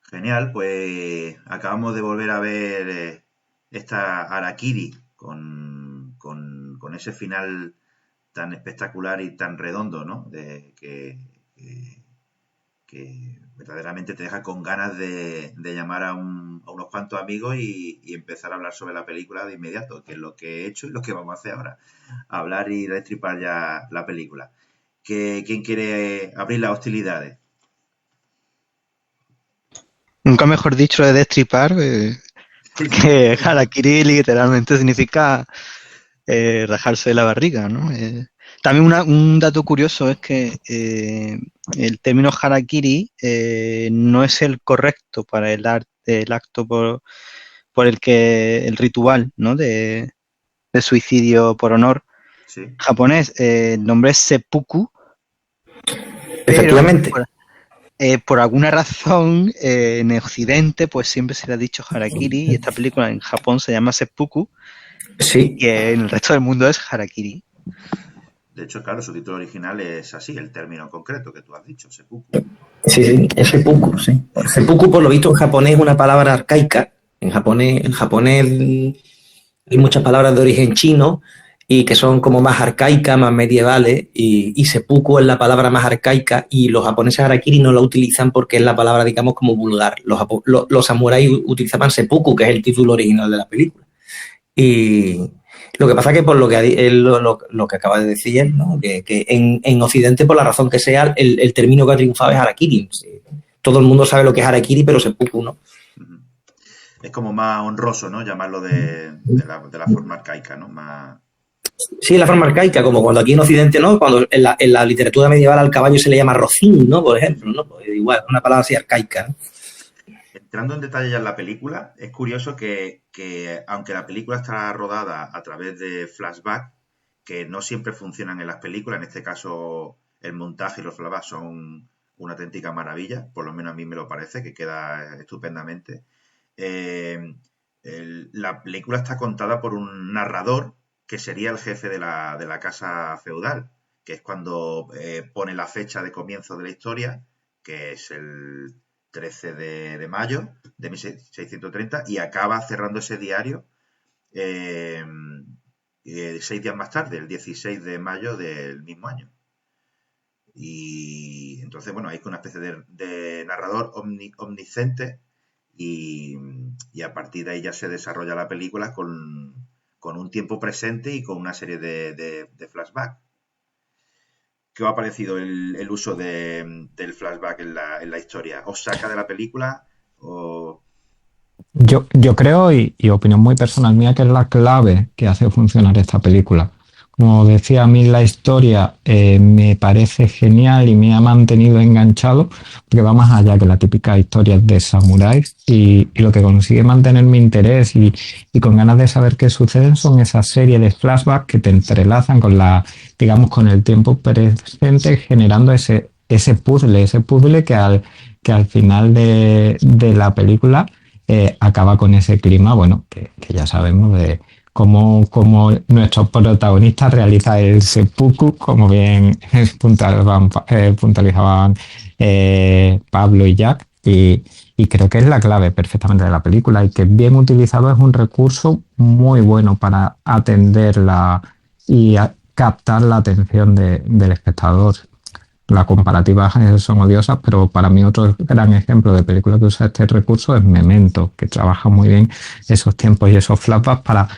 Genial, pues acabamos de volver a ver esta Harakiri con ese final tan espectacular y tan redondo, ¿no? Que verdaderamente te deja con ganas de llamar a unos cuantos amigos y empezar a hablar sobre la película de inmediato, que es lo que he hecho y lo que vamos a hacer ahora. Hablar y destripar ya la película. ¿Quién quiere abrir las hostilidades? Nunca mejor dicho de destripar, Sí, sí. porque harakiri literalmente significa rajarse la barriga, ¿no? También un dato curioso es que el término harakiri no es el correcto para el acto por el que el ritual, ¿no? de suicidio por honor Sí. japonés. El nombre es seppuku, pero Efectivamente. por alguna razón en Occidente pues siempre se le ha dicho harakiri y esta película en Japón se llama seppuku Sí, y en el resto del mundo es harakiri. De hecho, claro, su título original es así, el término concreto que tú has dicho, seppuku. sí, sí, es seppuku, sí. Seppuku, por lo visto, en japonés es una palabra arcaica. En japonés hay muchas palabras de origen chino y que son como más arcaicas, más medievales, y seppuku es la palabra más arcaica y los japoneses harakiri no la utilizan porque es la palabra, digamos, como vulgar. Los samuráis utilizaban seppuku, que es el título original de la película. Y lo que pasa es que por lo que acaba de decir él, ¿no? Que en Occidente, por la razón que sea, el término que ha triunfado es harakiri. Sí. Todo el mundo sabe lo que es harakiri, pero seppuku, ¿no? Ujú. Es como más honroso, ¿no? Llamarlo de la forma arcaica, ¿no? Más... Sí, la forma arcaica, como cuando aquí en Occidente, ¿no? Cuando en la literatura medieval al caballo se le llama rocín, ¿no? Por ejemplo, Ujú. ¿no? Pues igual, una palabra así arcaica, ¿no? Entrando en detalle ya en la película, es curioso que aunque la película está rodada a través de flashback, que no siempre funcionan en las películas, en este caso el montaje y los flashbacks son una auténtica maravilla, por lo menos a mí me lo parece, que queda estupendamente. Eh, la película está contada por un narrador que sería el jefe de la casa feudal, que es cuando pone la fecha de comienzo de la historia, que es el 13 de mayo de 1630, y acaba cerrando ese diario eh, 6 días más tarde, el 16 de mayo del mismo año. Y entonces, bueno, hay una especie de narrador omnisciente y a partir de ahí ya se desarrolla la película con un tiempo presente y con una serie de flashbacks. ¿Qué os ha parecido el uso del flashback en la historia? ¿Os saca de la película? O... Yo creo, y opinión muy personal mía, que es la clave que hace funcionar esta película. Como decía, a mí la historia me parece genial y me ha mantenido enganchado, porque va más allá que la típica historia de samuráis y lo que consigue mantener mi interés y con ganas de saber qué suceden son esa serie de flashbacks que te entrelazan con digamos, con el tiempo presente, generando ese puzzle que al final de la película acaba con ese clima, bueno, que ya sabemos de cómo nuestros protagonistas realizan el seppuku, como bien puntualizaban Pablo y Jack, y creo que es la clave perfectamente de la película y que bien utilizado es un recurso muy bueno para atenderla y captar la atención del espectador. Las comparativas son odiosas, pero para mí otro gran ejemplo de película que usa este recurso es Memento, que trabaja muy bien esos tiempos y esos flashbacks para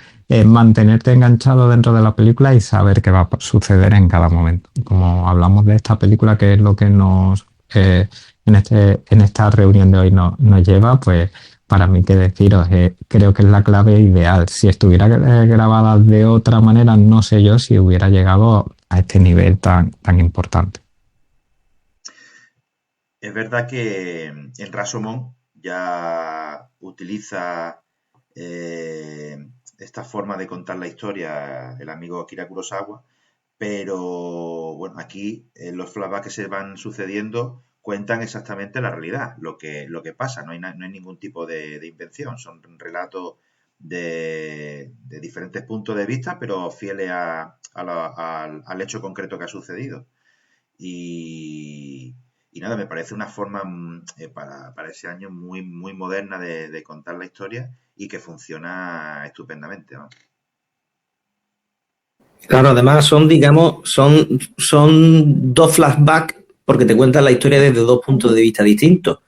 mantenerte enganchado dentro de la película y saber qué va a suceder en cada momento. Como hablamos de esta película, que es lo que en esta reunión de hoy nos lleva, pues para mí qué deciros, creo que es la clave ideal. Si estuviera grabada de otra manera, no sé yo si hubiera llegado a este nivel tan importante. Es verdad que en Rashomon ya utiliza esta forma de contar la historia el amigo Akira Kurosawa, pero bueno, aquí los flashbacks que se van sucediendo cuentan exactamente la realidad, lo que pasa, no hay ningún tipo de invención, son relatos de diferentes puntos de vista, pero fieles al hecho concreto que ha sucedido. Y, Y nada, me parece una forma para ese año muy, muy moderna de contar la historia y que funciona estupendamente, ¿no? Claro, además son, digamos, son dos flashbacks porque te cuentan la historia desde dos puntos de vista distintos.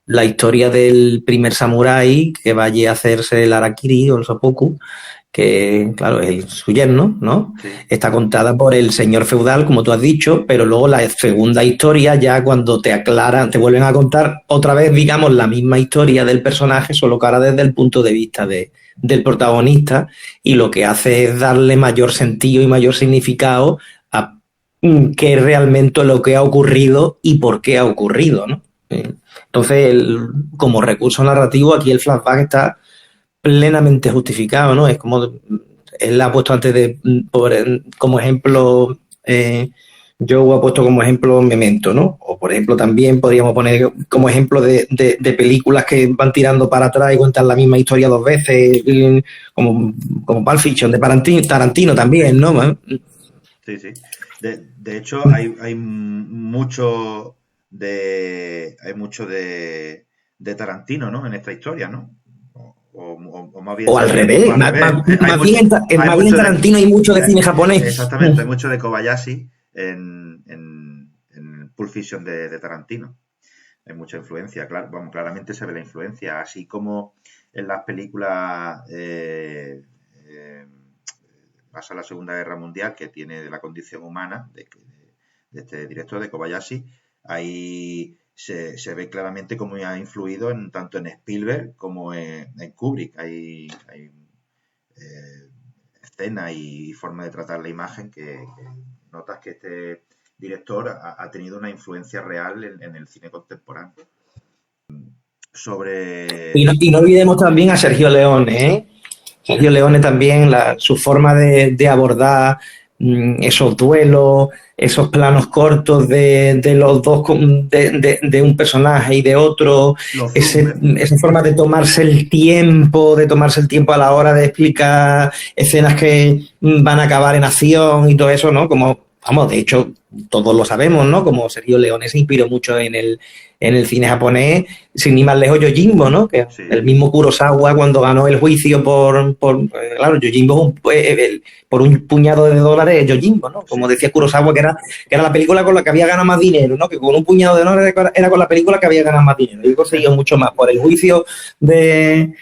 La historia del primer samurái que vaya a hacerse el harakiri o el seppuku, que claro, es su yerno, ¿no? Sí, Está contada por el señor feudal, como tú has dicho, pero luego la segunda historia, ya cuando te aclaran, te vuelven a contar otra vez, digamos, la misma historia del personaje, solo que ahora desde el punto de vista del protagonista, y lo que hace es darle mayor sentido y mayor significado a qué es realmente lo que ha ocurrido y por qué ha ocurrido, ¿no? Entonces, como recurso narrativo, aquí el flashback está plenamente justificado, ¿no? Es como él ha puesto antes como ejemplo, yo ha puesto como ejemplo Memento, ¿no? O por ejemplo también podríamos poner como ejemplo de películas que van tirando para atrás y cuentan la misma historia dos veces, como Pulp Fiction de Tarantino también, ¿no? sí, sí. De hecho, hay mucho de Tarantino, ¿no? En esta historia, ¿no? O más bien, O al revés, al revés. Hay más mucho, bien hay más bien mucho de, Tarantino y mucho de cine japonés. exactamente, hay mucho de Kobayashi en Pulp Fiction de Tarantino. Hay mucha influencia, claro, vamos, claramente se ve la influencia, así como en las películas pasa la Segunda Guerra Mundial, que tiene de la condición humana de este director de Kobayashi, ahí se ve claramente cómo ha influido tanto en Spielberg como en Kubrick. Hay escenas y forma de tratar la imagen que notas que este director ha tenido una influencia real en el cine contemporáneo. Y no olvidemos también a Sergio Leone, ¿eh? Sergio Leone también, su forma de abordar esos duelos, esos planos cortos de los dos, de un personaje y de otro, esa forma de tomarse el tiempo a la hora de explicar escenas que van a acabar en acción y todo eso, ¿no? Como, vamos, de hecho, todos lo sabemos, ¿no? Como Sergio Leone se inspiró mucho en el cine japonés, sin ni más lejos Yojimbo, ¿no? Que Sí. el mismo Kurosawa cuando ganó el juicio claro, Yojimbo por un puñado de dólares, Yojimbo, ¿no? Como decía Kurosawa, que era la película con la que había ganado más dinero, ¿no? Que con un puñado de dólares era con la película que había ganado más dinero. Y conseguido mucho más por el juicio que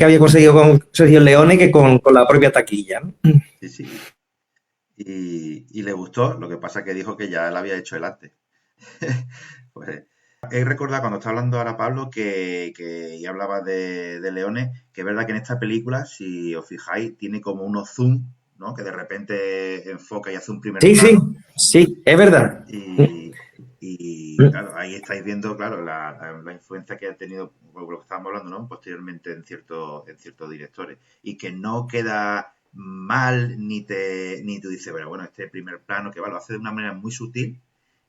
había conseguido con Sergio Leone que con la propia taquilla, ¿no? Sí, sí. Y le gustó, lo que pasa que dijo que ya la había hecho él antes. Pues he recordado cuando estaba hablando ahora Pablo y hablaba de Leone, que es verdad que en esta película, si os fijáis, tiene como unos zoom, ¿no? Que de repente enfoca y hace un primer plano. Sí, es verdad. Y claro, ahí estáis viendo, claro, la influencia que ha tenido, lo que estábamos hablando, ¿no? Posteriormente en ciertos directores. Y que no queda mal ni tú dices, bueno, este primer plano que va, lo hace de una manera muy sutil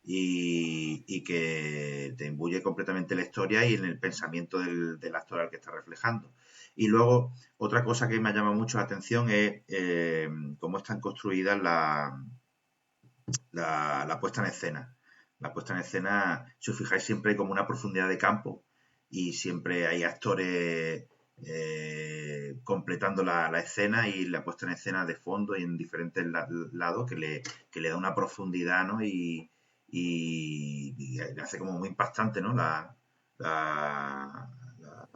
y que te imbuye completamente la historia y en el pensamiento del actor al que está reflejando. Y luego, otra cosa que me ha llamado mucho la atención es cómo están construidas la puesta en escena. La puesta en escena, si os fijáis, siempre hay como una profundidad de campo y siempre hay actores completando la escena y la puesta en escena de fondo y en diferentes lados que le da una profundidad, ¿no? Y le hace como muy impactante, ¿no?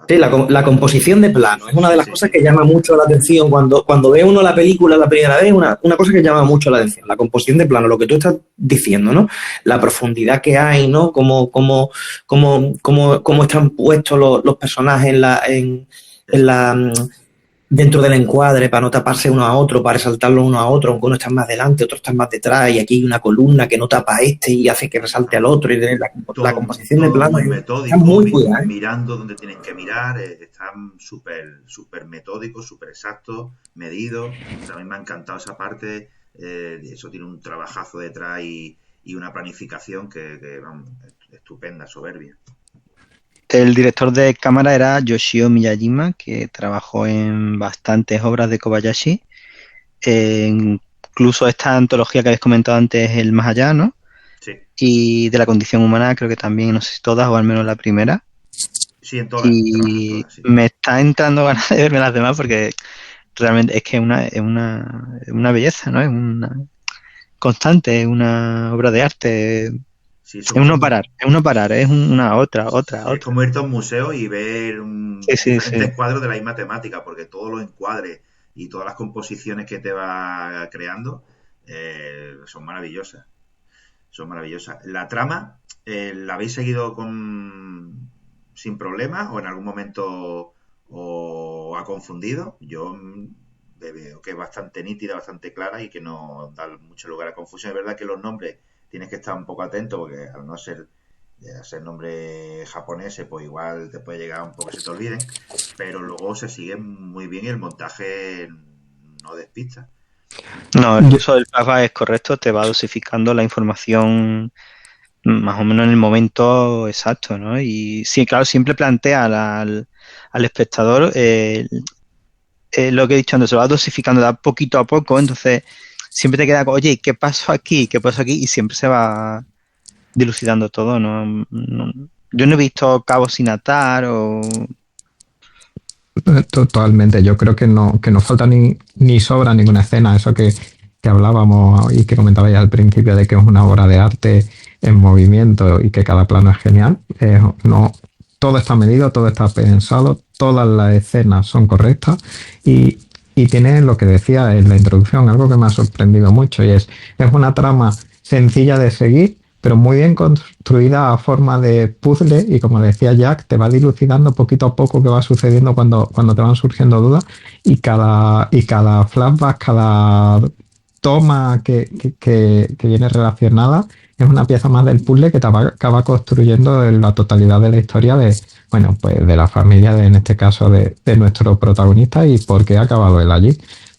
Sí, la composición de plano es una de las cosas que llama mucho la atención. Cuando ve uno la película la primera vez, una cosa que llama mucho la atención, la composición de plano, lo que tú estás diciendo, ¿no? La profundidad que hay, ¿no? Cómo están puestos los personajes dentro del encuadre para no taparse uno a otro, para resaltarlo uno a otro, aunque uno está más delante, otro está más detrás, y aquí hay una columna que no tapa a este y hace que resalte al otro, y la composición de plano muy metódico, muy cuidada, ¿eh? Mirando donde tienen que mirar, están súper metódicos, súper exactos, medidos. O sea, a mí me ha encantado esa parte, eso tiene un trabajazo detrás y una planificación que vamos, estupenda, soberbia. El director de cámara era Yoshio Miyajima, que trabajó en bastantes obras de Kobayashi. Incluso esta antología que habéis comentado antes, El Más Allá, ¿no? Sí, y de la condición humana, creo que también, no sé si todas o al menos la primera. sí, en todas, trabaja en Y todas, sí. me está entrando ganas de verme las demás porque realmente es que es una belleza, ¿no? Es una constante, es una obra de arte. Sí, eso Es un no parar, es una otra, otra, sí, es otra. como irte a un museo y ver Sí, sí, sí. diferentes cuadros de la misma temática, porque todos los encuadres y todas las composiciones que te va creando son maravillosas. Son maravillosas. La trama, ¿la habéis seguido sin problema o en algún momento os ha confundido? Yo veo que es bastante nítida, bastante clara y que no da mucho lugar a confusión. Es verdad que los nombres tienes que estar un poco atento porque al no ser nombre japonés, pues igual te puede llegar un poco que se te olviden, pero luego se sigue muy bien y el montaje no despista. No, el uso del Java es correcto, te va dosificando la información más o menos en el momento exacto, ¿no? Y sí, claro, siempre plantea al espectador lo que he dicho antes, se va dosificando, da poquito a poco, entonces siempre te queda, oye, ¿qué pasó aquí? ¿Qué pasó aquí? Y siempre se va dilucidando todo, ¿no? Yo no he visto cabos sin atar o... Totalmente, yo creo que no falta ni sobra ninguna escena, eso que hablábamos y que comentabais al principio de que es una obra de arte en movimiento y que cada plano es genial. No, todo está medido, todo está pensado, todas las escenas son correctas y, y tiene lo que decía en la introducción, algo que me ha sorprendido mucho y es una trama sencilla de seguir pero muy bien construida a forma de puzzle y como decía Jack, te va dilucidando poquito a poco qué va sucediendo cuando te van surgiendo dudas y cada flashback, cada toma que viene relacionada es una pieza más del puzzle que te acaba construyendo en la totalidad de la historia de, bueno, pues de la familia, en este caso de nuestro protagonista y por qué ha acabado él allí.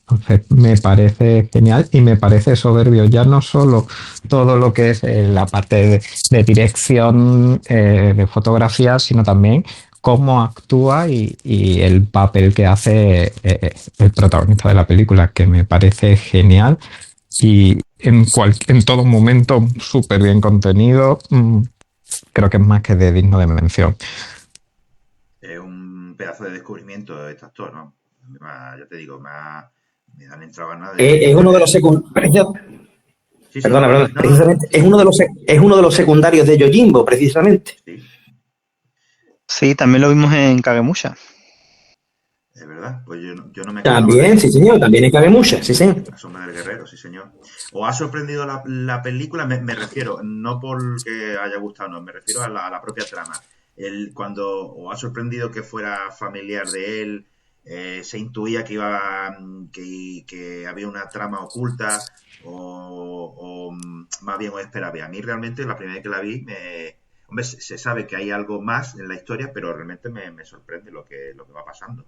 Entonces, me parece genial y me parece soberbio, ya no solo todo lo que es la parte de dirección de fotografía, sino también cómo actúa y el papel que hace el protagonista de la película, que me parece genial y en todo momento súper bien contenido. Creo que es más que de digno de mención. Es un pedazo de descubrimiento este actor, ¿no? Ya te digo, me han entrado ganas Es de uno de ver. los secundarios, Sí, sí, perdona, no, no, no, precisamente, es uno de los secundarios de Yojimbo, precisamente. sí, Sí, también lo vimos en Kagemusha. es verdad. Pues yo no me acordaba de También, eso. sí señor, también cabe mucha, sí señor. La sombra del guerrero, sí, señor. ¿Os ha sorprendido la película? Me refiero, no porque haya gustado, no, me refiero a la propia trama. Cuando os ha sorprendido que fuera familiar de él, se intuía que había una trama oculta o más bien os esperaba. A mí realmente la primera vez que la vi, hombre, se sabe que hay algo más en la historia, pero realmente me sorprende lo que va pasando.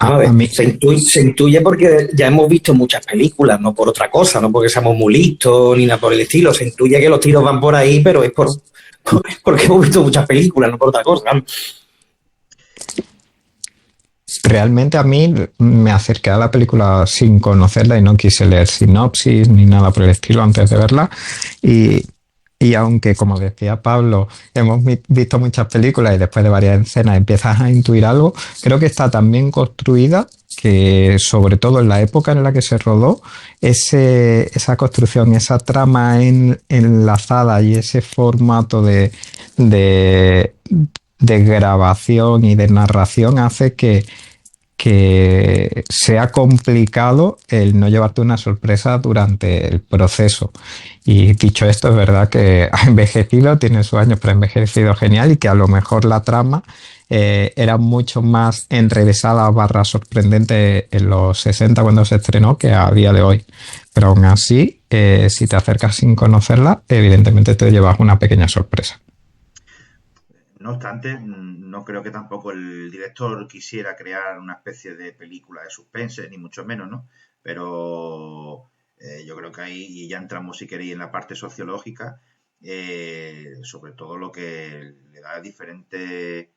Vamos a A ver, mí, se intuye porque ya hemos visto muchas películas, no por otra cosa, no porque seamos muy listos ni nada por el estilo. Se intuye que los tiros van por ahí, pero es porque hemos visto muchas películas, no por otra cosa. realmente a mí me acerqué a la película sin conocerla y no quise leer sinopsis ni nada por el estilo antes de verla. Y, y aunque, como decía Pablo, hemos visto muchas películas y después de varias escenas empiezas a intuir algo, creo que está tan bien construida que, sobre todo en la época en la que se rodó, esa construcción, esa trama enlazada y ese formato de, de grabación y de narración hace que sea complicado el no llevarte una sorpresa durante el proceso. Y dicho esto, es verdad que ha envejecido, tiene sus años, pero ha envejecido genial y que a lo mejor la trama era mucho más enrevesada barra sorprendente en los 60 cuando se estrenó que a día de hoy. Pero aún así, si te acercas sin conocerla, evidentemente te llevas una pequeña sorpresa. No obstante, no creo que tampoco el director quisiera crear una especie de película de suspense, ni mucho menos, ¿no? Pero yo creo que ahí y ya entramos, si queréis, en la parte sociológica, sobre todo lo que le da diferente,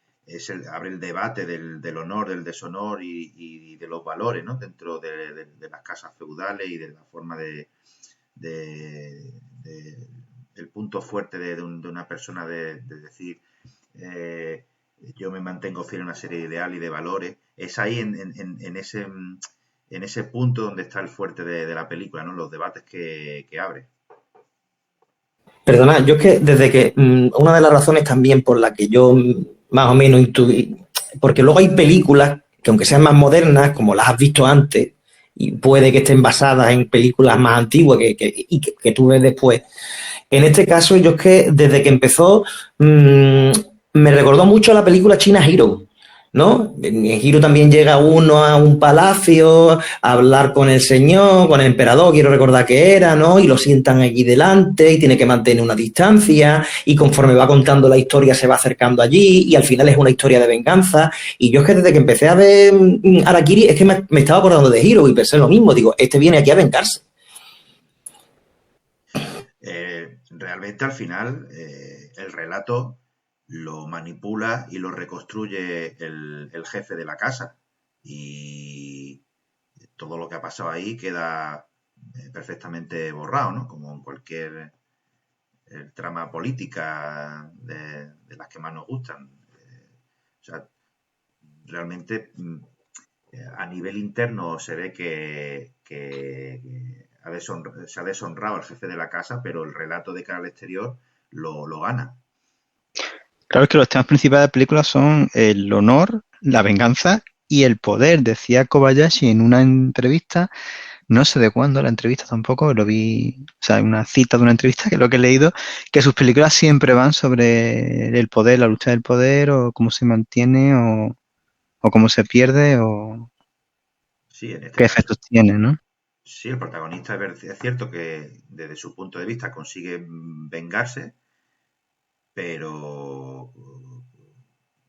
abre el debate del honor, del deshonor y de los valores, ¿no? Dentro de las casas feudales y de la forma de el punto fuerte de una persona de decir, eh, yo me mantengo fiel a una serie de ideales y de valores, es ahí en ese punto donde está el fuerte de la película, ¿no? Los debates que abre. Perdona, yo es que desde que una de las razones también por la que yo más o menos intuí, porque luego hay películas que aunque sean más modernas, como las has visto antes, y puede que estén basadas en películas más antiguas que tú ves después. En este caso, yo es que desde que empezó me recordó mucho a la película China Hero, ¿no? En Hero también llega uno a un palacio a hablar con el señor, con el emperador, quiero recordar que era, ¿no? Y lo sientan allí delante y tiene que mantener una distancia y conforme va contando la historia se va acercando allí y al final es una historia de venganza. Y yo es que desde que empecé a ver Harakiri es que me estaba acordando de Hero y pensé lo mismo, digo, este viene aquí a vengarse. Realmente al final el relato lo manipula y lo reconstruye el jefe de la casa y todo lo que ha pasado ahí queda perfectamente borrado, ¿no? Como en cualquier trama política de las que más nos gustan. O sea, realmente a nivel interno se ve que se ha deshonrado al jefe de la casa, pero el relato de cara al exterior lo gana. Claro que los temas principales de la película son el honor, la venganza y el poder. Decía Kobayashi en una entrevista, no sé de cuándo la entrevista tampoco, lo vi, o sea, una cita de una entrevista que es lo que he leído, que sus películas siempre van sobre el poder, la lucha del poder, o cómo se mantiene, o cómo se pierde, o Sí, en este qué caso, efectos tiene, ¿no? sí, el protagonista es cierto que desde su punto de vista consigue vengarse, pero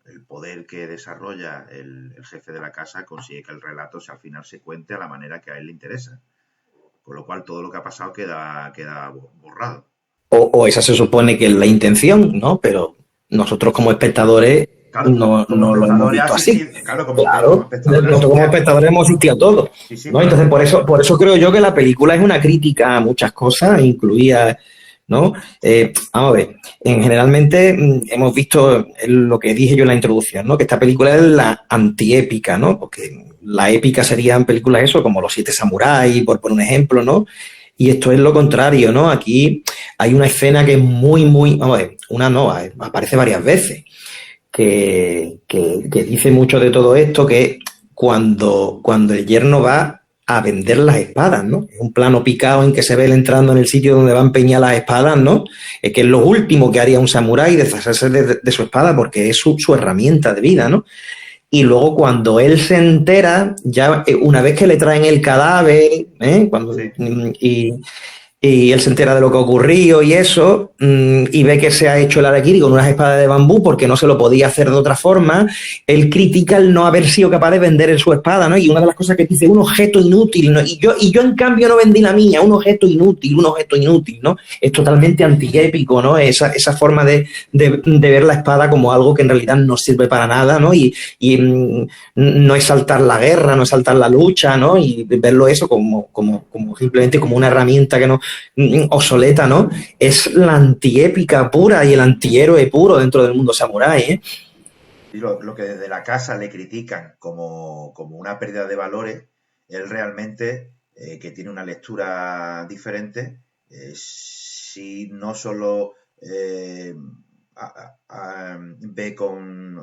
el poder que desarrolla el jefe de la casa consigue que el relato al final se cuente a la manera que a él le interesa. Con lo cual todo lo que ha pasado queda borrado. O esa se supone que es la intención, ¿no? Pero nosotros como espectadores Claro, como no lo hemos espectadores visto así. claro, como Claro, espectadores nosotros como espectadores hemos asistido a todo, sí, sí, ¿no? pero Entonces por eso creo yo que la película es una crítica a muchas cosas, incluida, ¿no? Vamos a ver, generalmente hemos visto lo que dije yo en la introducción, ¿no? Que esta película es la antiépica, ¿no? Porque la épica serían películas eso, como Los Siete Samuráis, por poner un ejemplo, ¿no? Y esto es lo contrario, ¿no? Aquí hay una escena que es muy, vamos a ver, una no, aparece varias veces que dice mucho de todo esto, que es cuando el yerno va a vender las espadas, ¿no? Es un plano picado en que se ve él entrando en el sitio donde va a empeñar las espadas, ¿no? Es que es lo último que haría un samurái, deshacerse de su espada, porque es su herramienta de vida, ¿no? Y luego cuando él se entera, ya una vez que le traen el cadáver, cuando, sí. y él se entera de lo que ha ocurrido y eso, y ve que se ha hecho el harakiri con unas espadas de bambú porque no se lo podía hacer de otra forma, él critica el no haber sido capaz de vender en su espada, ¿no? Y una de las cosas que dice, un objeto inútil, ¿no? Y yo en cambio no vendí la mía, un objeto inútil, ¿no? Es totalmente antiépico, ¿no? Esa forma de ver la espada como algo que en realidad no sirve para nada, ¿no? Y no es saltar la guerra, no es saltar la lucha, ¿no? Y verlo eso como simplemente como una herramienta que no obsoleta, ¿no? Es la antiépica pura y el antihéroe puro dentro del mundo samurái, ¿eh? Y lo que desde la casa le critican como una pérdida de valores, él realmente, que tiene una lectura diferente, si no solo ve con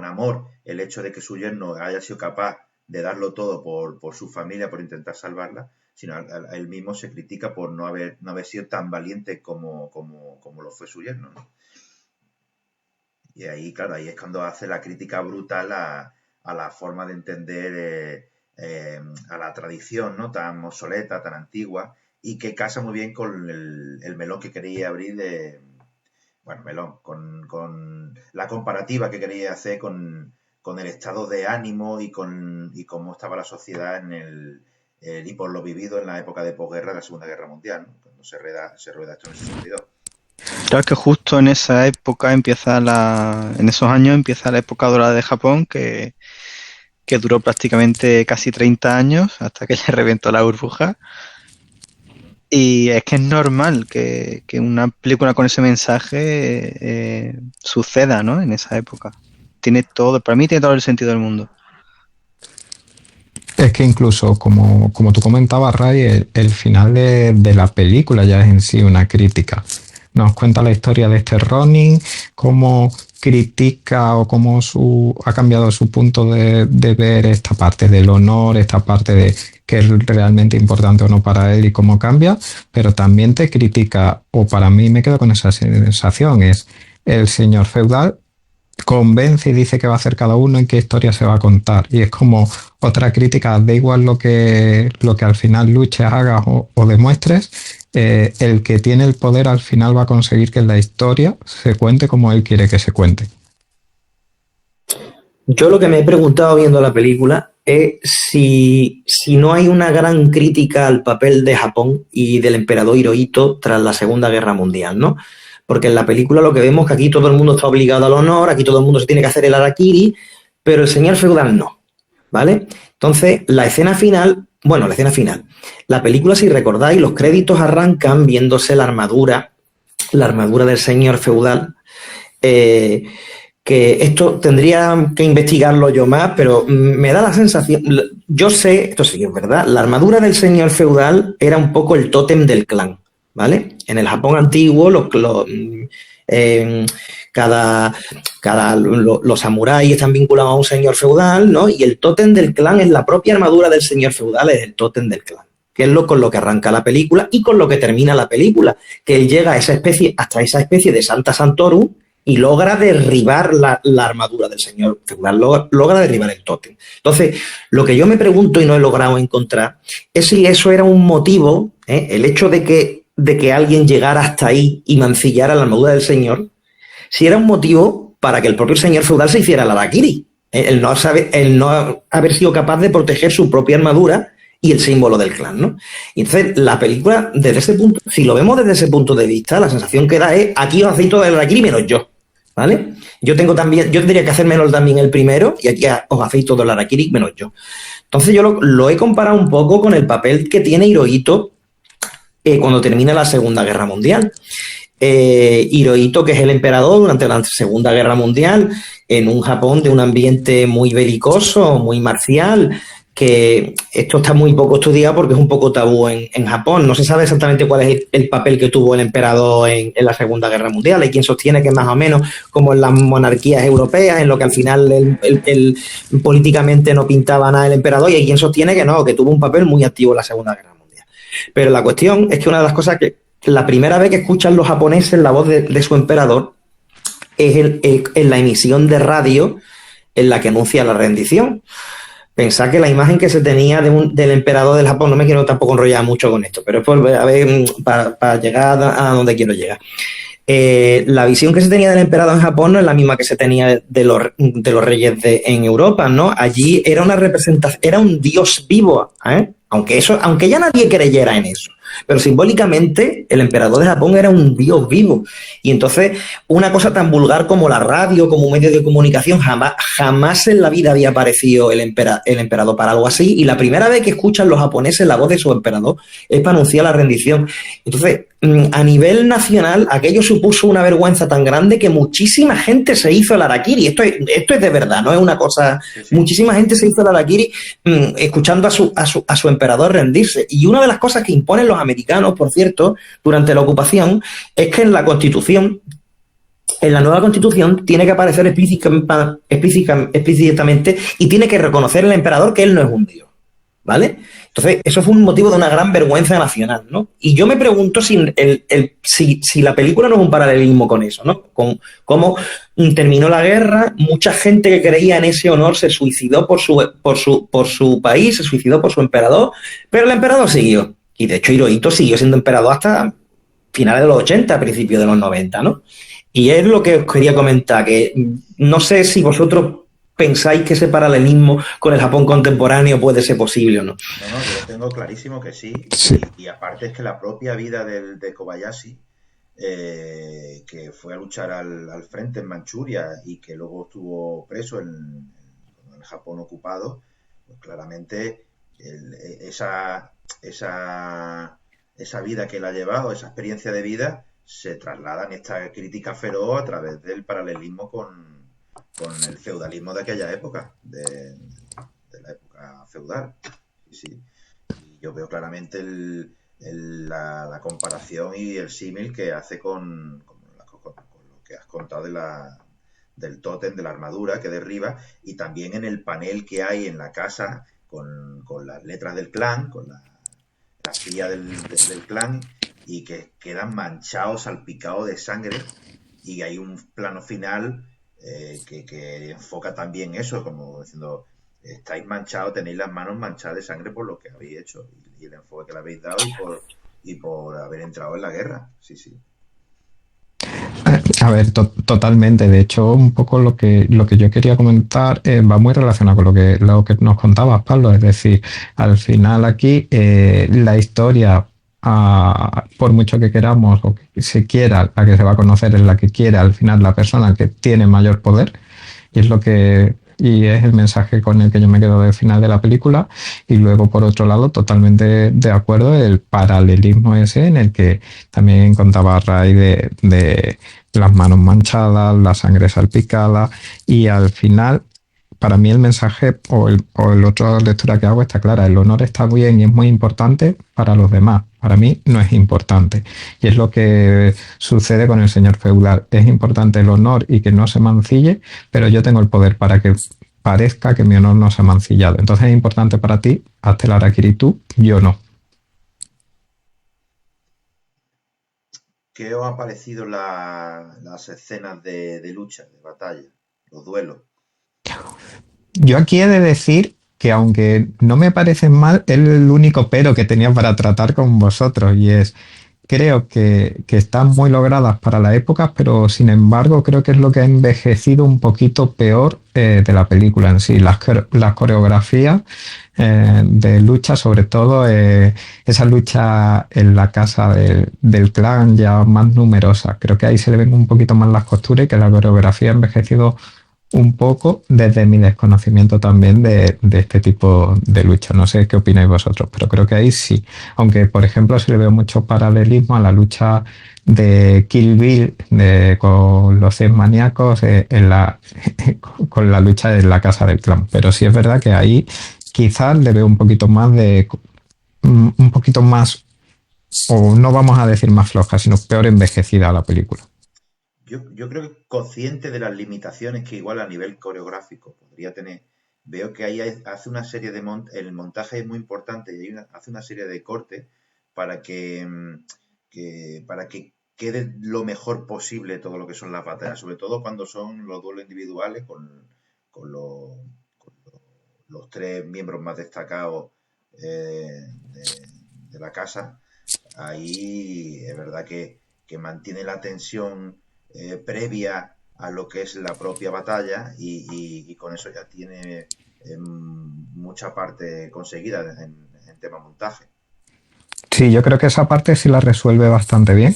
amor el hecho de que su yerno haya sido capaz de darlo todo por su familia, por intentar salvarla, sino a él mismo se critica por no haber sido tan valiente como lo fue su yerno, ¿no? Y ahí, claro, ahí es cuando hace la crítica brutal a la forma de entender a la tradición, ¿no? Tan obsoleta, tan antigua, y que casa muy bien con el melón que quería abrir con la comparativa que quería hacer con el estado de ánimo y cómo estaba la sociedad y por lo vivido en la época de posguerra de la Segunda Guerra Mundial, ¿no? Cuando se rueda esto en el 62. Claro que justo en esa época en esos años empieza la época dorada de Japón, que duró prácticamente casi 30 años hasta que le reventó la burbuja. Y es que es normal que una película con ese mensaje suceda, ¿no? En esa época. Tiene todo, para mí tiene todo el sentido del mundo. Es que incluso, como tú comentabas, Ray, el final de la película ya es en sí una crítica. Nos cuenta la historia de este Ronin, cómo critica o cómo ha cambiado su punto de ver esta parte del honor, esta parte de qué es realmente importante o no para él y cómo cambia, pero también te critica, o para mí me quedo con esa sensación, es el señor feudal convence y dice qué va a hacer cada uno y qué historia se va a contar. Y es como otra crítica, da igual lo que al final luches, hagas o demuestres, el que tiene el poder al final va a conseguir que la historia se cuente como él quiere que se cuente. Yo lo que me he preguntado viendo la película es si no hay una gran crítica al papel de Japón y del emperador Hirohito tras la Segunda Guerra Mundial, ¿no? Porque en la película lo que vemos es que aquí todo el mundo está obligado al honor, aquí todo el mundo se tiene que hacer el harakiri, pero el señor feudal no, ¿vale? Entonces, la película, si recordáis, los créditos arrancan viéndose la armadura del señor feudal, eh, que esto tendría que investigarlo yo más, pero me da la sensación, yo sé, esto sí es verdad, la armadura del señor feudal era un poco el tótem del clan, ¿vale? En el Japón antiguo, eh, los samuráis están vinculados a un señor feudal, ¿no? Y el tótem del clan es la propia armadura del señor feudal, es el tótem del clan, que es con lo que arranca la película y con lo que termina la película, que él llega a hasta esa especie de Santa Santorum y logra derribar la armadura del señor feudal, logra derribar el tótem. Entonces, lo que yo me pregunto y no he logrado encontrar es si eso era un motivo, el hecho de que alguien llegara hasta ahí y mancillara la armadura del señor, si era un motivo para que el propio señor feudal se hiciera el harakiri, el no haber sido capaz de proteger su propia armadura y el símbolo del clan, ¿no? Y entonces la película, desde ese punto, si lo vemos desde ese punto de vista, la sensación que da es, aquí os hacéis todo el harakiri menos yo, ¿vale? Yo tendría que hacer menos también el primero y aquí os hacéis todo el harakiri menos yo. Entonces yo lo he comparado un poco con el papel que tiene Hirohito cuando termina la Segunda Guerra Mundial. Hirohito, que es el emperador durante la Segunda Guerra Mundial, en un Japón de un ambiente muy belicoso, muy marcial, que esto está muy poco estudiado porque es un poco tabú en Japón. No se sabe exactamente cuál es el papel que tuvo el emperador en la Segunda Guerra Mundial. Hay quien sostiene que más o menos como en las monarquías europeas, en lo que al final políticamente no pintaba nada el emperador, y hay quien sostiene que no, que tuvo un papel muy activo en la Segunda Guerra Mundial. Pero la cuestión es que una de las cosas que la primera vez que escuchan los japoneses la voz de su emperador es en la emisión de radio en la que anuncia la rendición. Pensad que la imagen que se tenía del emperador del Japón, no me quiero tampoco enrollar mucho con esto, pero es para llegar a donde quiero llegar. La visión que se tenía del emperador en Japón no es la misma que se tenía de los reyes en Europa, ¿no? Allí era una representación, era un dios vivo, ¿eh? Aunque ya nadie creyera en eso. Pero simbólicamente el emperador de Japón era un dios vivo. Y entonces una cosa tan vulgar como la radio, como un medio de comunicación, jamás en la vida había aparecido el emperador para algo así. Y la primera vez que escuchan los japoneses la voz de su emperador es para anunciar la rendición. Entonces, a nivel nacional, aquello supuso una vergüenza tan grande que muchísima gente se hizo el harakiri. Esto es de verdad, no es una cosa... Sí. Muchísima gente se hizo el harakiri escuchando a su emperador rendirse. Y una de las cosas que imponen los americanos, por cierto, durante la ocupación, es que en la Constitución, en la nueva Constitución, tiene que aparecer explícitamente y tiene que reconocer el emperador que él no es un dios, ¿vale? Entonces, eso fue un motivo de una gran vergüenza nacional, ¿no? Y yo me pregunto si la película no es un paralelismo con eso, ¿no? Con cómo terminó la guerra, mucha gente que creía en ese honor se suicidó por su país, se suicidó por su emperador, pero el emperador siguió. Y de hecho Hirohito siguió siendo emperador hasta finales de los 80, principios de los 90, ¿no? Y es lo que os quería comentar, que no sé si vosotros pensáis que ese paralelismo con el Japón contemporáneo puede ser posible o no. No, yo tengo clarísimo que sí. Sí. Y aparte es que la propia vida de Kobayashi, que fue a luchar al frente en Manchuria y que luego estuvo preso en el Japón ocupado, pues claramente esa esa vida que él ha llevado, esa experiencia de vida, se traslada en esta crítica feroz a través del paralelismo con el feudalismo de aquella época, de la época feudal. Sí, sí. Y yo veo claramente la comparación y el símil que hace con lo que has contado del tótem, de la armadura que derriba, y también en el panel que hay en la casa con las letras del clan, con la CIA del clan, y que quedan manchados, salpicados de sangre, y hay un plano final que enfoca también eso, como diciendo, estáis manchados, tenéis las manos manchadas de sangre por lo que habéis hecho, y el enfoque que le habéis dado y por haber entrado en la guerra. Sí, sí. A ver, totalmente. De hecho, un poco lo que yo quería comentar va muy relacionado con lo que nos contabas, Pablo. Es decir, al final aquí la historia, por mucho que queramos o que se quiera, la que se va a conocer es la que quiere al final la persona que tiene mayor poder. Y es el mensaje con el que yo me quedo del final de la película. Y luego, por otro lado, totalmente de acuerdo, el paralelismo ese en el que también contaba Ray de las manos manchadas, la sangre salpicada, y al final, para mí el mensaje o el otra lectura que hago está clara: el honor está bien y es muy importante para los demás, para mí no es importante. Y es lo que sucede con el señor feudal: es importante el honor y que no se mancille, pero yo tengo el poder para que parezca que mi honor no se ha mancillado. Entonces es importante para ti, hazte el harakiri tú, yo no. ¿Qué os han parecido las escenas de lucha, de batalla, los duelos? Yo aquí he de decir que, aunque no me parecen mal, es el único pero que tenía para tratar con vosotros, y es, creo que están muy logradas para la época, pero sin embargo creo que es lo que ha envejecido un poquito peor de la película en sí. Las coreografías de lucha, sobre todo esa lucha en la casa del clan ya más numerosa, creo que ahí se le ven un poquito más las costuras, y que la coreografía ha envejecido un poco desde mi desconocimiento también de este tipo de lucha. No sé qué opináis vosotros, pero creo que ahí sí. Aunque, por ejemplo, sí le veo mucho paralelismo a la lucha de Kill Bill con los 100 maníacos con la lucha de la casa del clan. Pero sí es verdad que ahí quizás le veo un poquito más un poquito más, o no vamos a decir más floja, sino peor envejecida a la película. Yo creo que consciente de las limitaciones que igual a nivel coreográfico podría tener, veo que ahí hace una serie el montaje es muy importante y hace una serie de cortes para para que quede lo mejor posible todo lo que son las batallas, sobre todo cuando son los duelos individuales con los tres miembros más destacados de la casa. Ahí es verdad que mantiene la tensión previa a lo que es la propia batalla y con eso ya tiene mucha parte conseguida en tema montaje. Sí, yo creo que esa parte sí la resuelve bastante bien.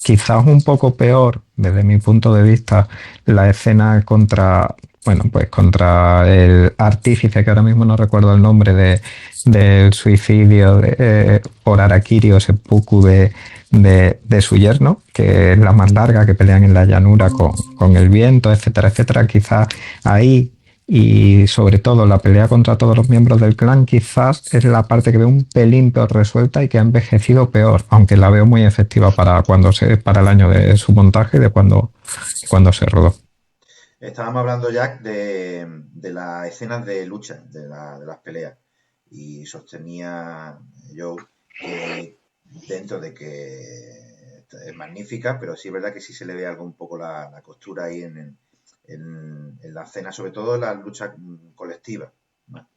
Quizás un poco peor, desde mi punto de vista, la escena contra el artífice, que ahora mismo no recuerdo el nombre, del suicidio por Harakiri o seppuku de su yerno, que es la más larga, que pelean en la llanura con el viento, etcétera, etcétera. Quizás ahí, y sobre todo la pelea contra todos los miembros del clan, quizás es la parte que veo un pelín peor resuelta y que ha envejecido peor, aunque la veo muy efectiva para el año de su montaje y de cuando se rodó. Estábamos hablando, Jack, de las escenas de lucha, de las peleas, y sostenía yo que dentro de que es magnífica, pero sí es verdad que sí se le ve algo un poco la costura ahí en la escena, sobre todo en la lucha colectiva, ¿no?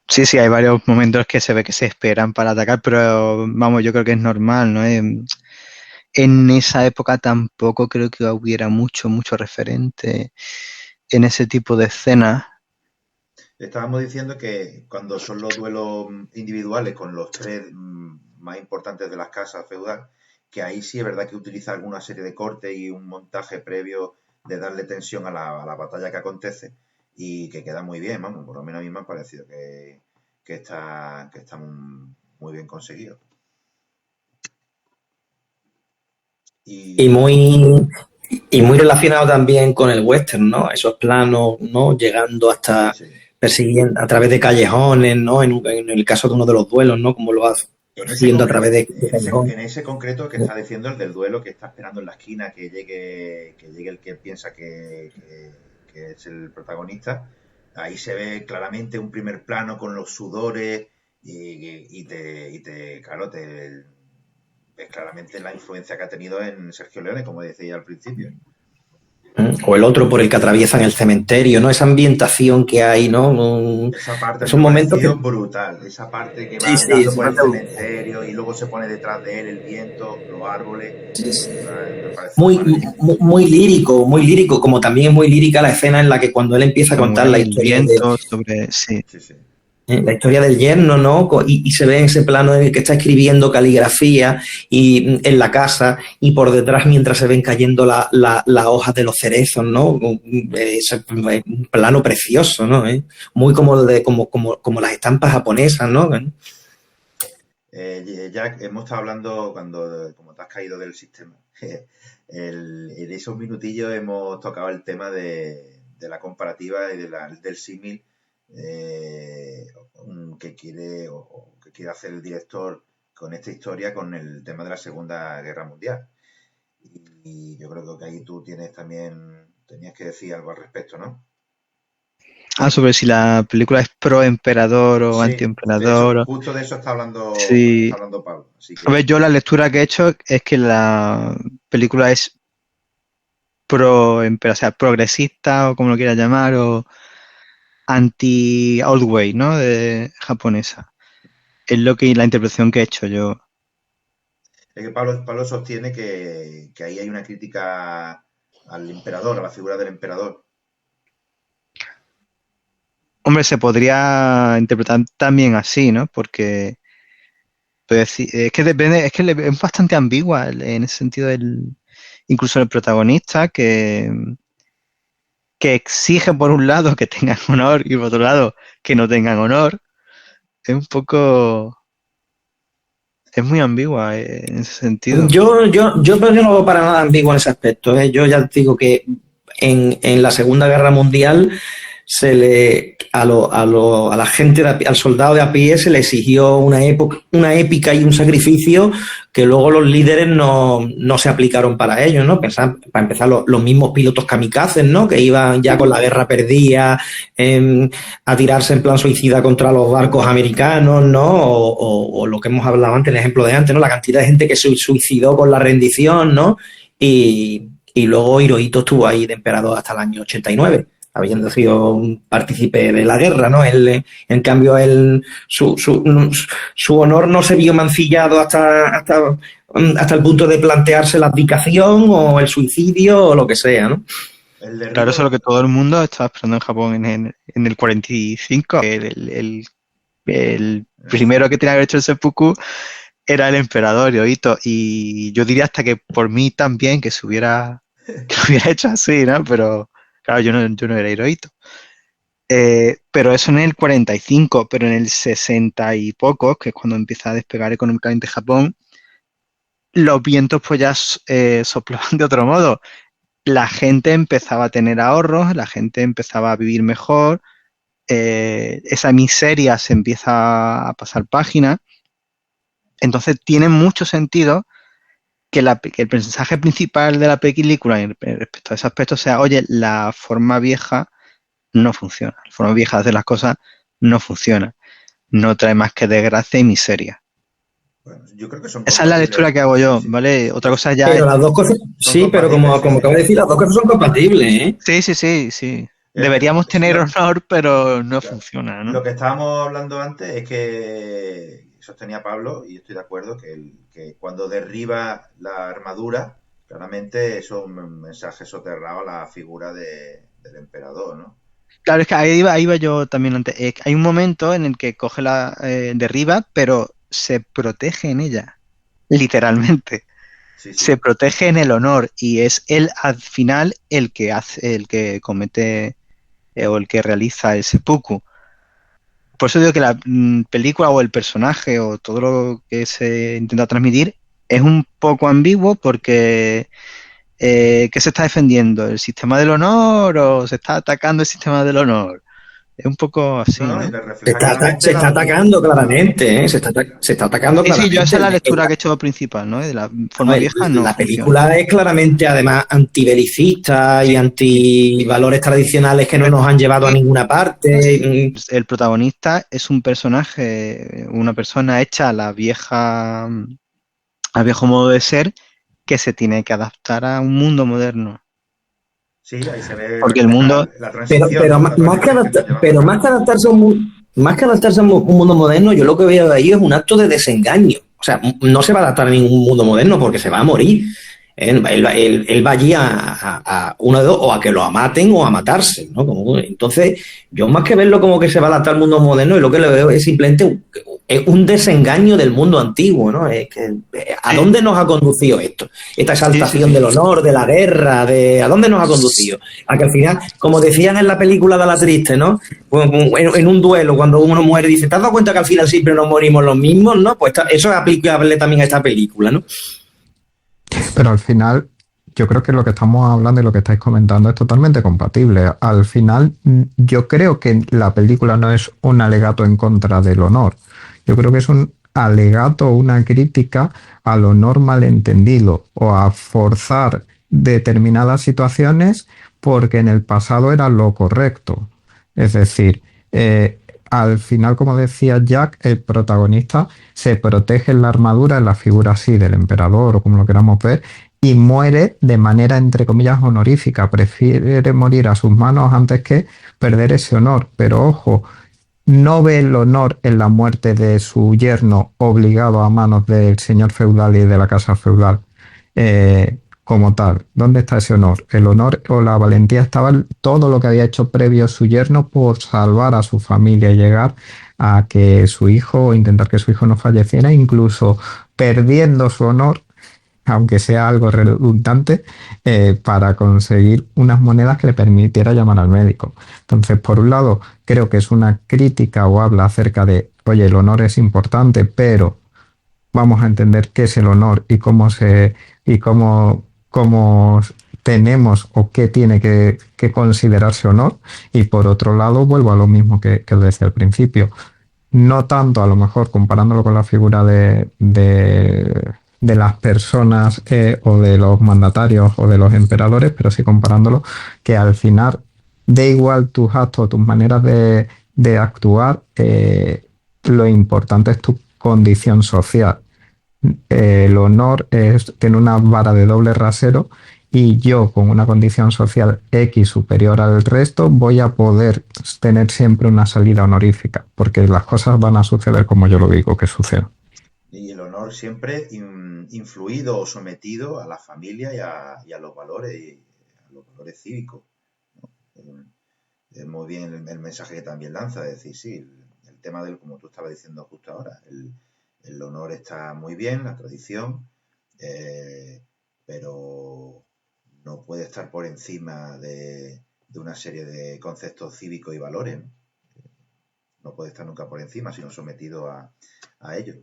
Sí, sí, hay varios momentos que se ve que se esperan para atacar, pero vamos, yo creo que es normal, ¿no? En esa época tampoco creo que hubiera mucho referente en ese tipo de escenas. Estábamos diciendo que cuando son los duelos individuales con los tres más importantes de las casas feudal, que ahí sí es verdad que utiliza alguna serie de cortes y un montaje previo de darle tensión a la batalla que acontece y que queda muy bien, vamos, por lo menos a mí me ha parecido que está muy bien conseguido. Y muy, y muy relacionado también con el western, ¿no? Esos planos, ¿no? Llegando hasta Sí. persiguiendo a través de callejones, ¿no? En el caso de uno de los duelos, ¿no? Como lo hace persiguiendo a través de callejones. En ese concreto que está diciendo el del duelo, que está esperando en la esquina que llegue el que piensa que es el protagonista, ahí se ve claramente un primer plano con los sudores claro, te ves claramente la influencia que ha tenido en Sergio Leone, como decía al principio. O el otro por el que atraviesan el cementerio, ¿no? Esa ambientación que hay, ¿no? Esa parte me Esos ha momentos que... parecido brutal, esa parte que va Sí, sí, andando se por el manda cementerio y luego se pone detrás de él el viento, los árboles, sí, sí. me Muy, parece. muy lírico, como también es muy lírica la escena en la que cuando él empieza a contar Samurai, el viento, sobre... Sí. Sí, sí. la historia del yerno, ¿no? Y se ve en ese plano en el que está escribiendo caligrafía y en la casa y por detrás mientras se ven cayendo las hojas de los cerezos, ¿no? Es un plano precioso, ¿no? Muy como las estampas japonesas, ¿no? Jack, hemos estado hablando como te has caído del sistema. En esos minutillos hemos tocado el tema de la comparativa y del símil que quiere hacer el director con esta historia con el tema de la Segunda Guerra Mundial. Y yo creo que ahí tú tenías que decir algo al respecto, ¿no? Sobre si la película es pro emperador o Sí, anti emperador. justo de eso Sí. está hablando Pablo. Así A ver, que yo la lectura que he hecho es que la película es pro emperador, o sea, progresista o como lo quieras llamar, o anti old way, ¿no? De japonesa. Es la interpretación que he hecho yo. es que Pablo sostiene que ahí hay una crítica al emperador, a la figura del emperador. Hombre, se podría interpretar también así, ¿no? Porque pues, es que depende, es bastante ambigua en ese sentido incluso el protagonista que exige por un lado que tengan honor y por otro lado que no tengan honor. Es un poco, es muy ambigua en ese sentido. Pero yo no veo para nada ambiguo en ese aspecto. Yo ya te digo que en la Segunda Guerra Mundial a la gente, al soldado de a pie se le exigió una épica y un sacrificio que luego los líderes no se aplicaron para ello, ¿no? Para empezar, los mismos pilotos kamikazes, ¿no? Que iban ya con la guerra perdida a tirarse en plan suicida contra los barcos americanos, ¿no? O lo que hemos hablado antes, el ejemplo de antes, ¿no? La cantidad de gente que se suicidó con la rendición, ¿no? Y luego Hirohito estuvo ahí de emperador hasta el año 89, habiendo sido un partícipe de la guerra, ¿no? En cambio, su honor no se vio mancillado hasta el punto de plantearse la abdicación o el suicidio o lo que sea, ¿no? Claro, eso es lo que todo el mundo estaba esperando en Japón en el 45. El primero que tenía que haber hecho el seppuku era el emperador Hirohito. Y yo diría hasta que por mí también que lo hubiera hecho así, ¿no? Pero claro, yo no era Hirohito. Pero eso en el 45, pero en el 60 y pocos, que es cuando empieza a despegar económicamente Japón, los vientos pues ya soplaban de otro modo. La gente empezaba a tener ahorros, la gente empezaba a vivir mejor, esa miseria se empieza a pasar página. Entonces tiene mucho sentido que el mensaje principal de la película respecto a ese aspecto sea, oye, la forma vieja no funciona, la forma vieja de hacer las cosas no funciona, no trae más que desgracia y miseria. Bueno, yo creo que son Esa es la lectura que hago yo, sí. ¿vale? Otra cosa ya Pero es... las dos cosas, sí, pero como acabo de decir, las dos cosas son compatibles, ¿eh? Sí. Deberíamos tener honor, pero no funciona, ¿no? Lo que estábamos hablando antes es que sostenía Pablo, y estoy de acuerdo, que cuando derriba la armadura, claramente eso es un mensaje soterrado a la figura del emperador, ¿no? Claro, es que ahí iba yo también antes. Hay un momento en el que coge derriba, pero se protege en ella, literalmente. Sí. Se protege en el honor y es él al final el que comete o el que realiza el seppuku. Por eso digo que la película o el personaje o todo lo que se intenta transmitir es un poco ambiguo porque ¿qué se está defendiendo? ¿El sistema del honor o se está atacando el sistema del honor? Es un poco así, No, ¿no? y le refleja claramente Se está atacando claramente, ¿eh? Se está atacando Sí, claramente. yo esa es la lectura que he hecho principal, ¿no? De la forma vieja no la funciona. película es claramente, además, antibelicista y antivalores tradicionales que no nos han llevado a ninguna parte. El protagonista es un personaje, una persona hecha a la vieja, al viejo modo de ser que se tiene que adaptar a un mundo moderno. Sí, ahí se ve Porque el mundo... la transición. Pero ¿no? más que adaptarse a un mundo moderno, yo lo que veo ahí es un acto de desengaño. O sea, no se va a adaptar a ningún mundo moderno porque se va a morir. Él va allí a uno de dos, o a que lo maten o a matarse, ¿no? Entonces, yo más que verlo como que se va a adaptar al mundo moderno, y lo que le veo es simplemente un desengaño del mundo antiguo, ¿no? Es que, ¿a dónde nos ha conducido esto? Esta exaltación del honor, de la guerra, ¿a dónde nos ha conducido? A que al final, como decían en la película de La Triste, ¿no? En un duelo, cuando uno muere, dice, ¿te has dado cuenta que al final siempre nos morimos los mismos, no? Pues eso es aplicable también a esta película, ¿no? Pero al final, yo creo que lo que estamos hablando y lo que estáis comentando es totalmente compatible. Al final, yo creo que la película no es un alegato en contra del honor. Yo creo que es un alegato, una crítica al honor malentendido o a forzar determinadas situaciones porque en el pasado era lo correcto. Es decir, al final, como decía Jack, el protagonista se protege en la armadura, en la figura así del emperador o como lo queramos ver, y muere de manera, entre comillas, honorífica. Prefiere morir a sus manos antes que perder ese honor. Pero ojo, no ve el honor en la muerte de su yerno obligado a manos del señor feudal y de la casa feudal. Como tal, ¿dónde está ese honor? El honor o la valentía estaba en todo lo que había hecho previo su yerno por salvar a su familia y llegar a que su hijo, o intentar que su hijo no falleciera, incluso perdiendo su honor, aunque sea algo redundante, para conseguir unas monedas que le permitiera llamar al médico. Entonces, por un lado, creo que es una crítica o habla acerca de, oye, el honor es importante, pero vamos a entender qué es el honor y cómo tenemos o qué tiene que considerarse honor. Y por otro lado, vuelvo a lo mismo que decía al principio. No tanto a lo mejor comparándolo con la figura de las personas o de los mandatarios o de los emperadores, pero sí comparándolo, que al final da igual tus actos, tus maneras de actuar, lo importante es tu condición social. El honor tiene una vara de doble rasero y yo con una condición social X superior al resto voy a poder tener siempre una salida honorífica porque las cosas van a suceder como yo lo digo que sucedan. Y el honor siempre influido o sometido a la familia y a los valores cívicos, ¿no? Es muy bien el mensaje que también lanza, es decir, sí, el tema del, como tú estabas diciendo justo ahora, el honor está muy bien, la tradición, pero no puede estar por encima de una serie de conceptos cívicos y valores, ¿no? No puede estar nunca por encima, sino sometido a ellos.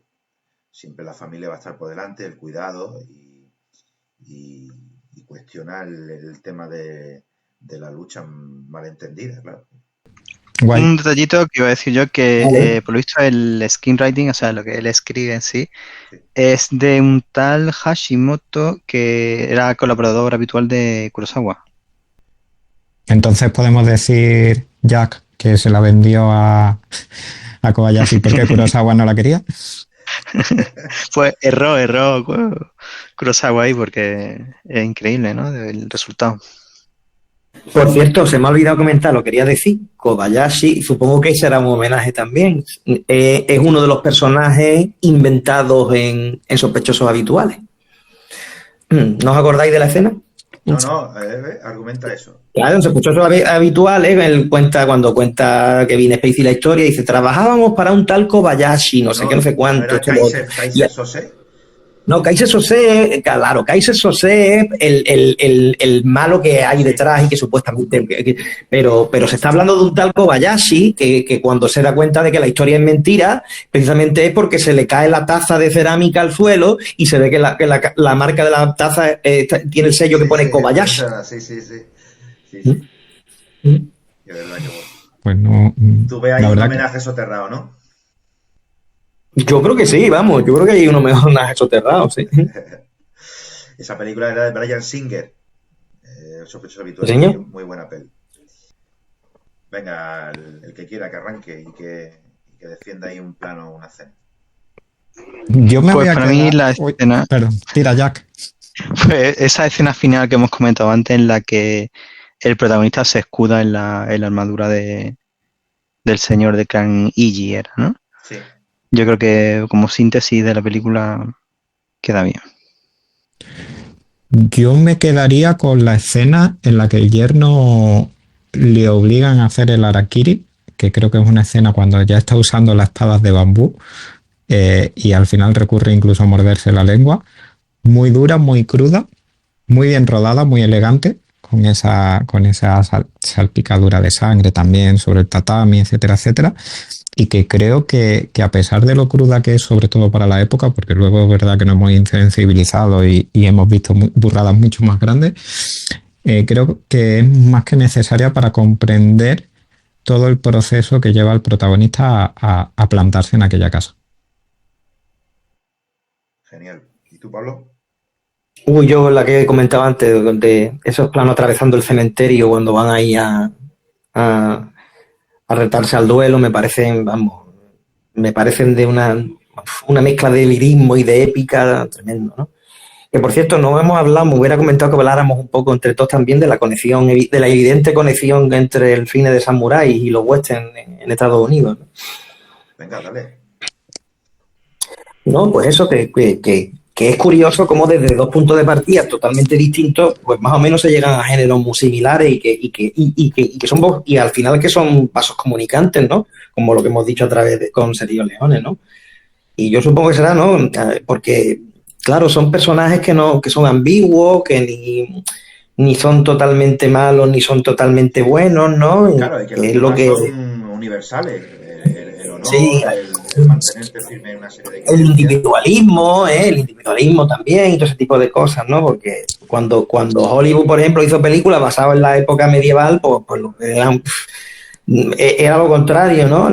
Siempre la familia va a estar por delante, el cuidado y cuestionar el tema de la lucha malentendida, claro. Guay. Un detallito que iba a decir yo que Vale. por lo visto el screenwriting, o sea, lo que él escribe en sí, es de un tal Hashimoto que era colaborador habitual de Kurosawa. Entonces podemos decir, Jack, que se la vendió a Kobayashi porque Kurosawa no la quería. Pues erró Kurosawa ahí porque es increíble, ¿no? El resultado. Por cierto, se me ha olvidado comentar, lo quería decir, Kobayashi, supongo que será un homenaje también. Es uno de los personajes inventados en Sospechosos Habituales. ¿No os acordáis de la escena? No, argumenta eso. Claro, en Sospechosos Habituales, él cuando cuenta Kevin Spacey la historia, dice, trabajábamos para un tal Kobayashi, no sé qué, no sé cuánto. ¿No era Kaiser Sose? No, Kaiser Sose, claro, Kaiser Sose es el malo que hay detrás y que supuestamente... pero se está hablando de un tal Kobayashi que cuando se da cuenta de que la historia es mentira, precisamente es porque se le cae la taza de cerámica al suelo y se ve que la marca de la taza tiene el sello que Sí, pone Kobayashi. sí, sí, sí. Sí, ¿Mm? sí. ¿Mm? De verdad que bueno. Pues no, Tú ves ahí la un verdad que homenaje soterrado, ¿no? Yo creo que sí, vamos, yo creo que hay uno mejor más soterrado, sí. Esa película era de Bryan Singer, sospechoso ¿Sí, habitual, muy, señor? muy buena peli. Venga, el que quiera que arranque y que defienda ahí un plano o una escena. yo me voy Pues a para mí quedar. la Uy, escena, perdón, tira Jack. pues esa escena final que hemos comentado antes en la que el protagonista se escuda en la armadura del señor de clan Iggy era, ¿no? Sí, Yo creo que como síntesis de la película queda bien. Yo me quedaría con la escena en la que el yerno le obligan a hacer el harakiri, que creo que es una escena cuando ya está usando las espadas de bambú y al final recurre incluso a morderse la lengua. Muy dura, muy cruda, muy bien rodada, muy elegante, con esa salpicadura de sangre también sobre el tatami, etcétera, etcétera. Y que creo que a pesar de lo cruda que es, sobre todo para la época, porque luego es verdad que nos hemos insensibilizado y hemos visto burradas mucho más grandes, creo que es más que necesaria para comprender todo el proceso que lleva el protagonista a plantarse en aquella casa. genial. ¿Y tú, Pablo? Uy, yo la que comentaba antes, de esos planos atravesando el cementerio cuando van ahí a, a retarse al duelo, me parecen, vamos, me parecen de una mezcla de lirismo y de épica tremendo, ¿no? Que por cierto, no hemos hablado, me hubiera comentado que habláramos un poco entre todos también de la conexión, de la evidente conexión entre el cine de samuráis y los westerns en Estados Unidos, ¿no? Venga, dale. No, pues eso, que es curioso cómo desde dos puntos de partida totalmente distintos, pues más o menos se llegan a géneros muy similares y que son y al final que son vasos comunicantes, ¿no? Como lo que hemos dicho a través con Sergio Leone, ¿no? Y yo supongo que será, ¿no? Porque, claro, son personajes que son ambiguos, que ni son totalmente malos, ni son totalmente buenos, ¿no? Claro, y que los Que es lo temas que... son universales. El Sí, honor, el mantenerte firme en una serie de creencias. el individualismo también y todo ese tipo de cosas, ¿no? Porque cuando Hollywood, por ejemplo, hizo películas basadas en la época medieval, pues lo que era lo contrario, ¿no?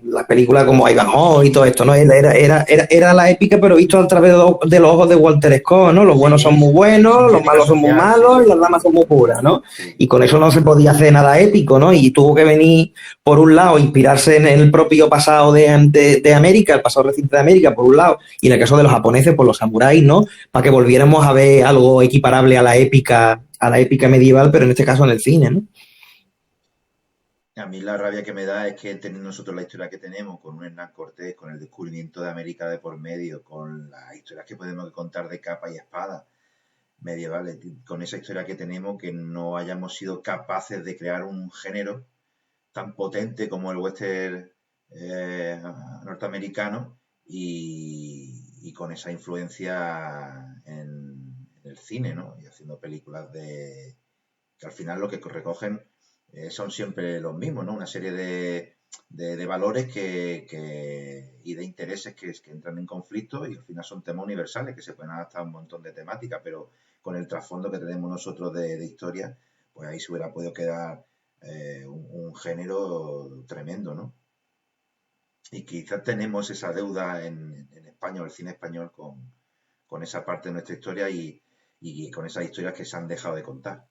La película como Ivanhoe y todo esto, ¿no? Era la épica, pero visto a través de los ojos de Walter Scott, ¿no? Los buenos son Sí, muy sin buenos, los crítica malos son muy social, sí, malos y sí. las damas son muy puras, ¿no? Sí, Y con eso no se podía hacer nada épico, ¿no? Y tuvo que venir, por un lado, inspirarse en el propio pasado de América, el pasado reciente de América, por un lado, y en el caso de los japoneses, por los samuráis, ¿no? Para que volviéramos a ver algo equiparable a la épica medieval, pero en este caso en el cine, ¿no? a mí la rabia que me da es que teniendo nosotros la historia que tenemos, con un Hernán Cortés, con el descubrimiento de América de por medio, con las historias que podemos contar de capa y espada medievales, con esa historia que tenemos, que no hayamos sido capaces de crear un género tan potente como el western norteamericano y con esa influencia en el cine, ¿no? Y haciendo películas que al final lo que recogen son siempre los mismos, ¿no? Una serie de valores y de intereses que entran en conflicto y al final son temas universales que se pueden adaptar a un montón de temáticas, pero con el trasfondo que tenemos nosotros de historia, pues ahí se hubiera podido quedar un género tremendo, ¿no? Y quizás tenemos esa deuda en español, el cine español, con esa parte de nuestra historia y con esas historias que se han dejado de contar.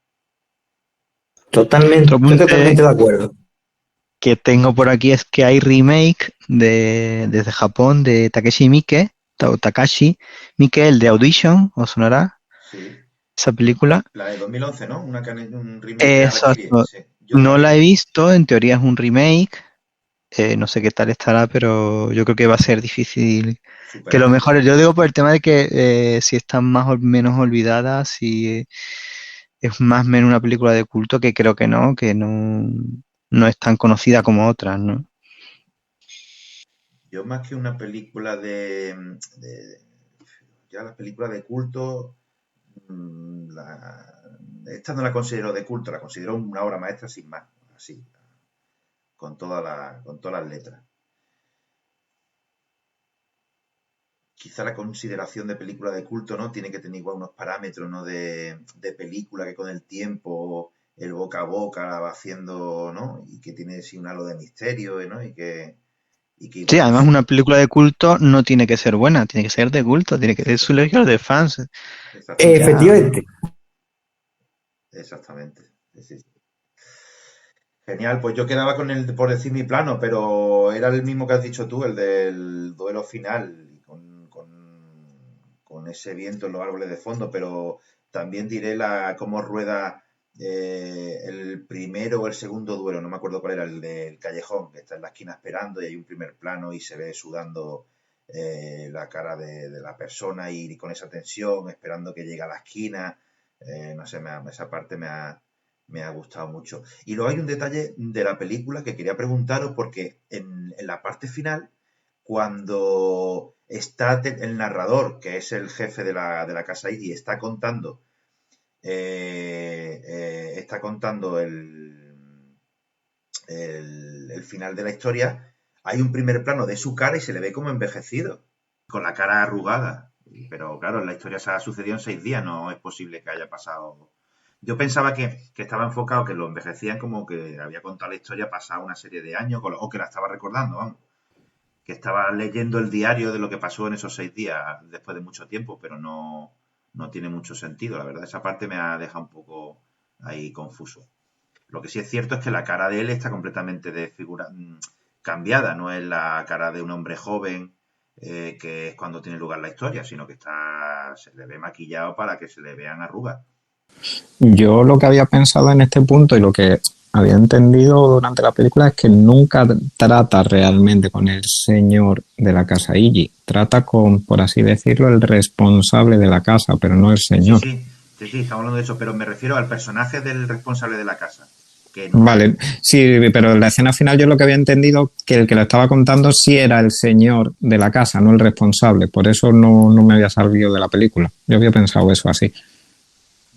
Totalmente, Otro estoy punto totalmente de acuerdo. que tengo por aquí es que hay remake desde Japón de Takeshi Miike, o Takashi Miike, el de Audition, ¿os sonará Sí, esa película? la de 2011, ¿no? Un remake de Harakiri. Exacto. Sí, yo no la No he la he visto. visto, en teoría es un remake, no sé qué tal estará, pero yo creo que va a ser difícil que lo Superarlo. mejore. Yo digo por el tema de que si están más o menos olvidadas, si es más o menos una película de culto, que no, no es tan conocida como otras, ¿no? Yo más que una película Ya las películas de culto, esta no la considero de culto, la considero una obra maestra sin más, así, con todas las letras. Quizá la consideración de película de culto, ¿no? Tiene que tener igual unos parámetros, ¿no? De película que con el tiempo, el boca a boca la va haciendo, ¿no? Y que tiene sí un halo de misterio, ¿no? Y que Sí, igual, además una película de culto no tiene que ser buena, tiene que ser de culto, tiene que ser su legión de fans. exactamente, Ya, Efectivamente. exactamente. Sí, sí. Genial, pues yo quedaba con el, por decir mi plano, pero era el mismo que has dicho tú, el del duelo final, con ese viento en los árboles de fondo, pero también diré cómo rueda el primero o el segundo duelo, no me acuerdo cuál era, el del callejón, que está en la esquina esperando y hay un primer plano y se ve sudando la cara de la persona y con esa tensión, esperando que llegue a la esquina. No sé, esa parte me ha gustado mucho. Y luego hay un detalle de la película que quería preguntaros porque en la parte final, cuando está el narrador, que es el jefe de la casa y está contando el final de la historia, hay un primer plano de su cara y se le ve como envejecido, con la cara arrugada. Pero claro, la historia se ha sucedido en 6 días, no es posible que haya pasado. Yo pensaba que estaba enfocado, que lo envejecían como que había contado la historia pasada una serie de años, o que la estaba recordando, vamos. Que estaba leyendo el diario de lo que pasó en esos 6 días después de mucho tiempo, pero no tiene mucho sentido, la verdad. Esa parte me ha dejado un poco ahí confuso. Lo que sí es cierto es que la cara de él está completamente cambiada, no es la cara de un hombre joven que es cuando tiene lugar la historia, sino que se le ve maquillado para que se le vean arrugas. Yo lo que había pensado en este punto y lo que había entendido durante la película es que nunca trata realmente con el señor de la casa Iggy. Trata con, por así decirlo, el responsable de la casa, pero no el señor. Sí, estamos hablando de eso, pero me refiero al personaje del responsable de la casa. Vale, sí, pero en la escena final yo lo que había entendido que el que lo estaba contando sí era el señor de la casa, no el responsable. Por eso no me había salido de la película. Yo había pensado eso así.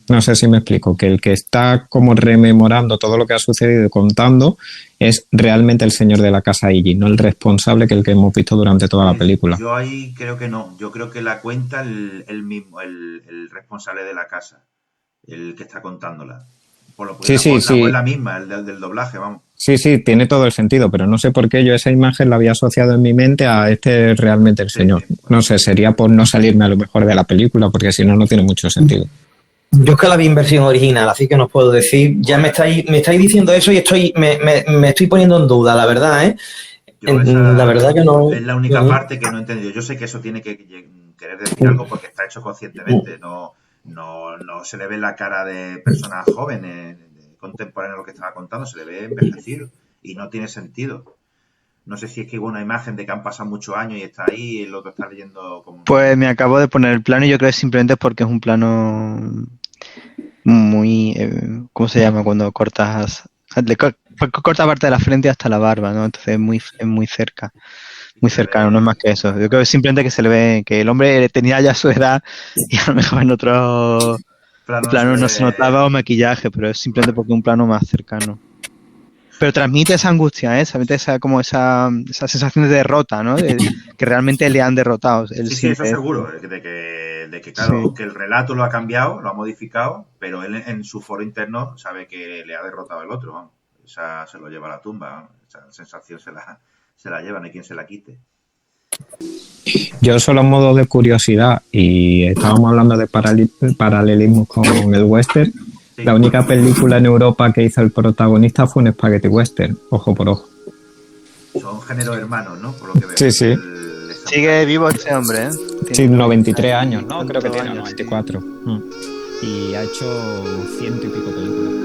No sé si me explico, que el que está como rememorando todo lo que ha sucedido y contando es realmente el señor de la casa Iggy, no el responsable que el que hemos visto durante toda la película. Yo ahí creo que no, yo creo que la cuenta el mismo, el responsable de la casa, el que está contándola. Por lo que sí. la voz es la misma, el del doblaje, vamos. Sí, tiene todo el sentido, pero no sé por qué yo esa imagen la había asociado en mi mente a este realmente el señor. No sé, sería por no salirme a lo mejor de la película, porque si no, no tiene mucho sentido. Yo es que la vi en versión original, así que no os puedo decir. Ya me estáis diciendo eso y me estoy poniendo en duda, la verdad, ¿eh? La verdad que no. Es la única parte que no he entendido. Yo sé que eso tiene que querer decir algo porque está hecho conscientemente. No se le ve la cara de personas jóvenes, contemporáneas a lo que estaba contando, se le ve envejecido y no tiene sentido. No sé si es que hubo una imagen de que han pasado muchos años y está ahí y el otro está leyendo como... Pues me acabo de poner el plano y yo creo que simplemente porque es un plano muy... ¿cómo se llama? Cuando cortas... corta parte de la frente hasta la barba, ¿no? Entonces es muy cerca. Muy cercano, no es más que eso. Yo creo que simplemente que se le ve que el hombre tenía ya su edad y a lo mejor en otro plano no se notaba o maquillaje, pero es simplemente porque es un plano más cercano. Pero transmite esa angustia, ¿eh? Transmite esa sensación de derrota, ¿no? Que realmente le han derrotado. Sí, eso seguro, de que claro, sí, que el relato lo ha cambiado, lo ha modificado, pero él en su foro interno sabe que le ha derrotado el otro, ¿no? Esa se lo lleva a la tumba, ¿no? Esa sensación se la lleva, no hay quien se la quite. Yo solo en modo de curiosidad, y estábamos hablando de paralelismos con el western, sí. La única película en Europa que hizo el protagonista fue un Spaghetti Western, Ojo por Ojo. Son géneros hermanos, ¿no? Por lo que veo. Sí. Sigue vivo este hombre, ¿eh? Sí, 93 años, ¿no? Creo que tiene 94. Y ha hecho 100 y pico películas.